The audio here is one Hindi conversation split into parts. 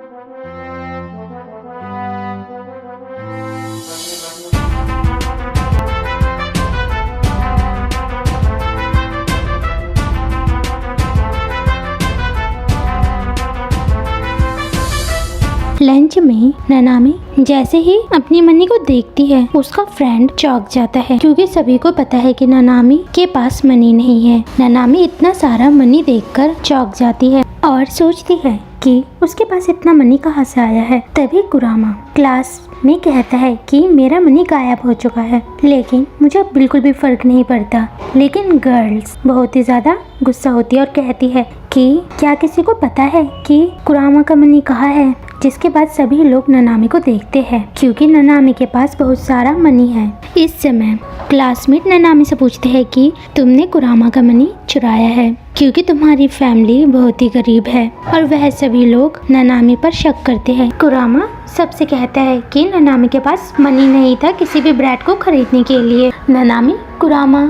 लंच में ननामी जैसे ही अपनी मनी को देखती है उसका फ्रेंड चौंक जाता है क्योंकि सभी को पता है कि ननामी के पास मनी नहीं है। ननामी इतना सारा मनी देखकर चौंक जाती है और सोचती है कि उसके पास इतना मनी कहाँ से आया है। तभी कुरामा क्लास में कहता है कि मेरा मनी गायब हो चुका है, लेकिन मुझे बिल्कुल भी फर्क नहीं पड़ता। लेकिन गर्ल्स बहुत ही ज्यादा गुस्सा होती है और कहती है कि क्या किसी को पता है कि कुरामा का मनी कहाँ है। जिसके बाद सभी लोग ननामी को देखते हैं क्योंकि ननामी के पास बहुत सारा मनी है। इस समय क्लासमेट ननामी से पूछते हैं कि तुमने कुरामा का मनी चुराया है क्योंकि तुम्हारी फैमिली बहुत ही गरीब है, और वह सभी लोग ननामी पर शक करते हैं। कुरामा सबसे कहता है कि ननामी के पास मनी नहीं था किसी भी ब्रेड को खरीदने के लिए। ननामी कुरामा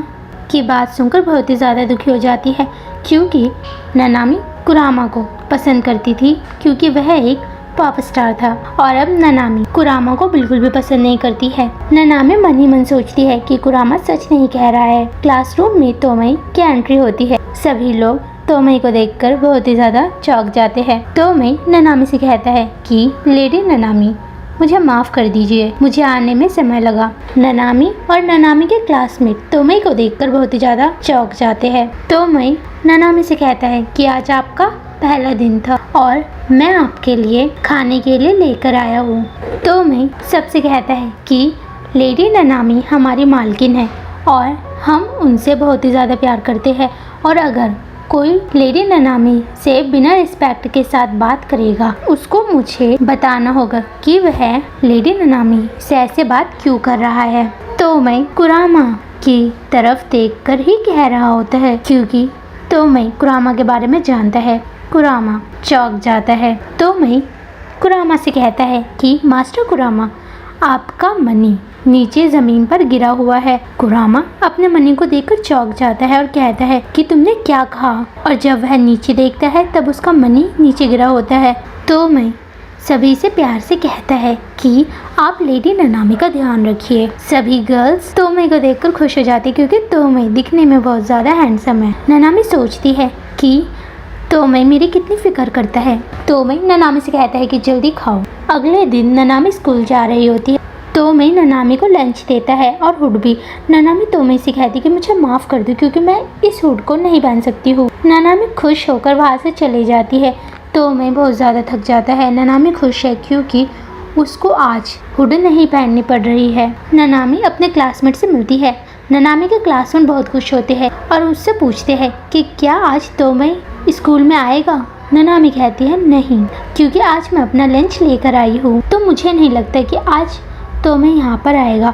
की बात सुनकर बहुत ही ज़्यादा दुखी हो जाती है क्योंकि ननामी कुरामा को पसंद करती थी क्योंकि वह एक पॉप स्टार था, और अब ननामी कुरामा को बिल्कुल भी पसंद नहीं करती है। ननामी मन ही मन सोचती है कि कुरामा सच नहीं कह रहा है। क्लासरूम में तोमई की एंट्री होती है। सभी लोग तोमई को देखकर बहुत ही ज्यादा चौंक जाते हैं। तोमई ननामी से कहता है कि लेडी ननामी, मुझे माफ कर दीजिए, मुझे आने में समय लगा। ननामी और ननामी के क्लासमेट तोमई को देखकर बहुत ही ज्यादा चौंक जाते हैं। तोमई ननामी से कहता है कि आज आपका पहला दिन था और मैं आपके लिए खाने के लिए लेकर आया हूँ। तो मैं सबसे कहता है कि लेडी ननामी हमारी मालकिन है और हम उनसे बहुत ही ज़्यादा प्यार करते हैं, और अगर कोई लेडी ननामी से बिना रिस्पेक्ट के साथ बात करेगा उसको मुझे बताना होगा कि वह लेडी ननामी से ऐसे बात क्यों कर रहा है। तो मैं कुरामा की तरफ देखकर ही कह रहा होता है क्योंकि तो मैं कुरामा के बारे में जानता है। कुरामा चौंक जाता है। तो मैं कुरामा से कहता है कि मास्टर कुरामा, आपका मनी नीचे ज़मीन पर गिरा हुआ है। कुरामा अपने मनी को देखकर चौंक जाता है और कहता है कि तुमने क्या कहा, और जब वह नीचे देखता है तब उसका मनी नीचे गिरा होता है। तो मैं सभी से प्यार से कहता है कि आप लेडी ननामी का ध्यान रखिए। सभी गर्ल्स तोमई को देखकर खुश हो जाती क्योंकि तोमई दिखने में बहुत ज़्यादा हैंडसम है। ननामी सोचती है कि तोमई मेरी कितनी फिक्र करता है। तोमई ननामी से कहता है कि जल्दी खाओ। अगले दिन ननामी स्कूल जा रही होती है। तोमई ननामी को लंच देता है और हुड भी। ननामी तोमई से कहती है कि मुझे माफ़ कर दो क्योंकि मैं इस हुड को नहीं पहन सकती हूँ। ननामी खुश होकर वहाँ से चली जाती है। तोमई बहुत ज़्यादा थक जाता है। ननामी खुश है क्योंकि उसको आज हुड नहीं पहननी पड़ रही है। ननामी अपने क्लासमेट से मिलती है। ननामी के क्लासमेट बहुत खुश होते हैं और उससे पूछते हैं कि क्या आज तोमई स्कूल में आएगा। ननामी कहती है नहीं, क्योंकि आज मैं अपना लंच लेकर आई हूँ, तो मुझे नहीं लगता कि आज तोमई यहाँ पर आएगा।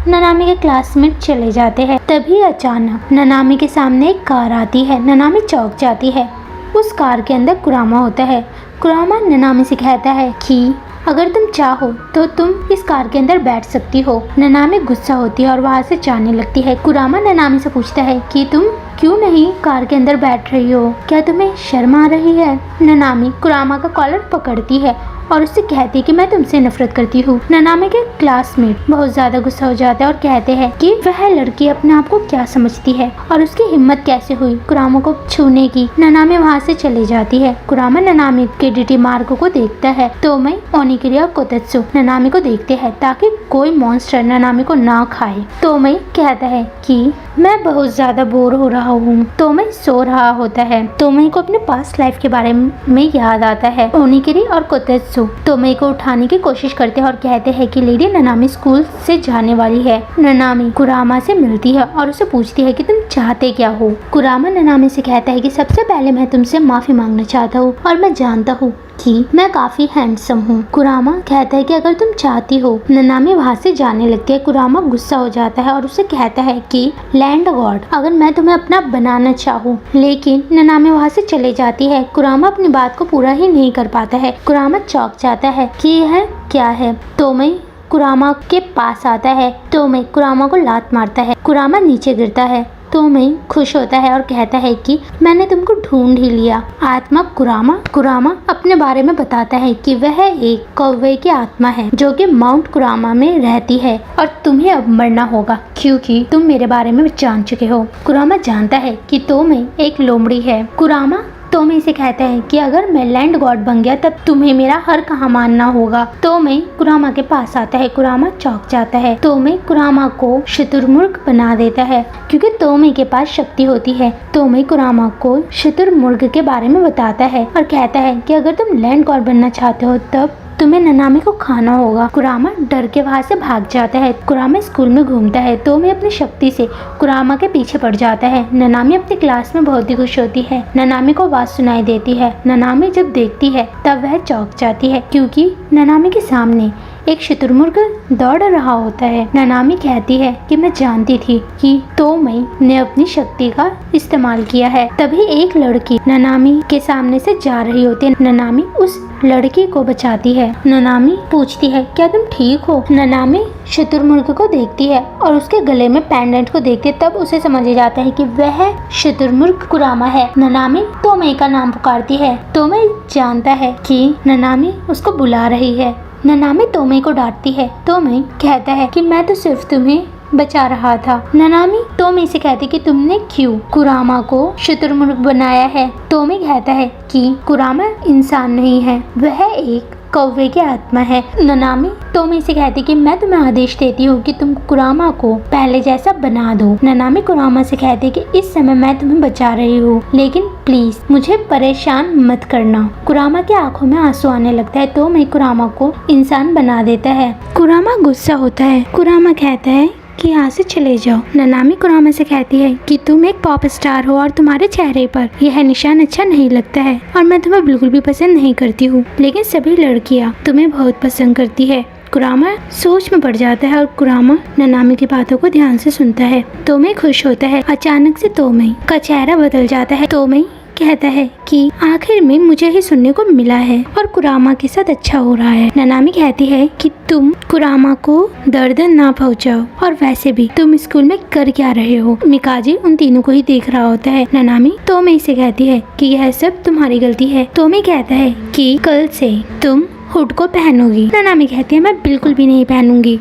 ननामी के क्लासमेट चले जाते हैं। तभी अचानक ननामी के सामने एक कार आती है। ननामी चौंक जाती है। उस कार के अंदर कुरामा होता है। कुरामा ननामी से कहता है कि अगर तुम चाहो तो तुम इस कार के अंदर बैठ सकती हो। ननामी गुस्सा होती है और वहाँ से जाने लगती है। कुरामा ननामी से पूछता है कि तुम क्यों नहीं कार के अंदर बैठ रही हो, क्या तुम्हें शर्म आ रही है। ननामी कुरामा का कॉलर पकड़ती है और उससे कहती है कि मैं तुमसे नफरत करती हूँ। ननामी के क्लासमेट बहुत ज्यादा गुस्सा हो जाते हैं और कहते हैं कि वह लड़की अपने आप को क्या समझती है और उसकी हिम्मत कैसे हुई कुरामा को छूने की। ननामी वहाँ से चली जाती है। कुरामा ननामी के डीटी मार्को को देखता है। तोमई, ओनिगिरी और कोतेत्सु ननामी को देखते हैं ताकि कोई मॉन्स्टर ननामी को ना खाए। तोमई कहता है कि मैं बहुत ज्यादा बोर हो रहा हूँ। तोमई सो रहा होता है। तोमई को अपने पास्ट लाइफ के बारे में याद आता है। ओनिगिरी और कोतेत्सु तोमई को उठाने की कोशिश करते हैं और कहते हैं कि लेडी ननामी स्कूल से जाने वाली है। ननामी कुरामा से मिलती है और उसे पूछती है कि तुम चाहते क्या हो। कुरामा ननामी से कहता है कि सबसे पहले मैं तुमसे माफी मांगना चाहता हूँ और मैं जानता हूँ कि मैं काफी हैंडसम हूँ। कुरामा कहता है कि अगर तुम चाहती हो। ननामी वहाँ से जाने लगती है। कुरामा गुस्सा हो जाता है और उसे कहता है कि लैंड गॉड, अगर मैं तुम्हें अपना बनाना चाहूँ। लेकिन ननामी वहाँ से चले जाती है। कुरामा अपनी बात को पूरा ही नहीं कर पाता है। कुरामा चौंक जाता है कि यह क्या है। तोमई कुरामा के पास आता है। तोमई कुरामा को लात मारता है। कुरामा नीचे गिरता है तोमेई खुश होता है और कहता है कि मैंने तुमको ढूंढ ही लिया। आत्मा कुरामा अपने बारे में बताता है कि वह एक कौवे की आत्मा है जो कि माउंट कुरामा में रहती है और तुम्हें अब मरना होगा क्योंकि तुम मेरे बारे में जान चुके हो। कुरामा जानता है कि तोमेई एक लोमड़ी है। कुरामा तोमेई से कहता है कि अगर मैं लैंड गॉड बन गया तब तुम्हें मेरा हर कहा मानना होगा। तोमेई कुरामा के पास आता है। कुरामा चौंक जाता है। तोमेई कुरामा को शुतुरमुर्ग बना देता है क्योंकि तोमेई के पास शक्ति होती है। तोमेई कुरामा को शुतुरमुर्ग के बारे में बताता है और कहता है कि अगर तुम लैंड गॉड बनना चाहते हो तब तुम्हें ननामी को खाना होगा। कुरामा डर के वहाँ से भाग जाता है। कुरामा स्कूल में घूमता है। तोमेई अपनी शक्ति से कुरामा के पीछे पड़ जाता है। ननामी अपनी क्लास में बहुत ही खुश होती है। ननामी को आवाज सुनाई देती है। ननामी जब देखती है तब वह चौंक जाती है क्योंकि ननामी के सामने एक शुतुरमुर्ग दौड़ रहा होता है। ननामी कहती है कि मैं जानती थी कि तोमेई ने अपनी शक्ति का इस्तेमाल किया है। तभी एक लड़की ननामी के सामने से जा रही होती है। ननामी उस लड़की को बचाती है। ननामी पूछती है क्या तुम ठीक हो? ननामी शुतुरमुर्ग को देखती है और उसके गले में पेंडेंट को देखती है। तब उसे समझ जाता है कि वह शुतुरमुर्ग कुरामा है। ननामी तोमेई का नाम पुकारती है। तोमेई जानता है कि ननामी उसको बुला रही है। ननामी तोमेई को डांटती है। तोमेई कहता है कि मैं तो सिर्फ तुम्हें बचा रहा था। ननामी तोमेई से कहती कि तुमने क्यों कुरामा को शुतुरमुर्ग बनाया है? तोमेई कहता है कि कुरामा इंसान नहीं है, वह एक कौवे की आत्मा है। ननामी तोमेई से कहती कि मैं तुम्हें आदेश देती हूँ कि तुम कुरामा को पहले जैसा बना दो। ननामी कुरामा से कहती कि इस समय मैं तुम्हें बचा रही हूँ लेकिन प्लीज मुझे परेशान मत करना। कुरामा की आंखों में आंसू आने लगता है। तोमेई कुरामा को इंसान बना देता है। कुरामा गुस्सा होता है। कुरामा कहता है कि यहाँ से चले जाओ। ननामी कुरामा से कहती है कि तुम एक पॉप स्टार हो और तुम्हारे चेहरे पर यह निशान अच्छा नहीं लगता है और मैं तुम्हें बिल्कुल भी पसंद नहीं करती हूँ, लेकिन सभी लड़कियाँ तुम्हें बहुत पसंद करती है। कुरामा सोच में पड़ जाता है और कुरामा ननामी की बातों को ध्यान से सुनता है। तोमेई खुश होता है। अचानक से तोमेई का चेहरा बदल जाता है। तोमेई कहता है कि आखिर में मुझे ही सुनने को मिला है और कुरामा के साथ अच्छा हो रहा है। ननामी कहती है कि तुम कुरामा को दर्द ना पहुंचाओ और वैसे भी तुम स्कूल में कर क्या रहे हो? मिकाजी उन तीनों को ही देख रहा होता है। ननामी तोमेई से कहती है कि यह सब तुम्हारी गलती है। तोमेई कहता है कि कल से तुम हुड को पहनोगी। ननामी कहती है मैं बिल्कुल भी नहीं पहनूंगी।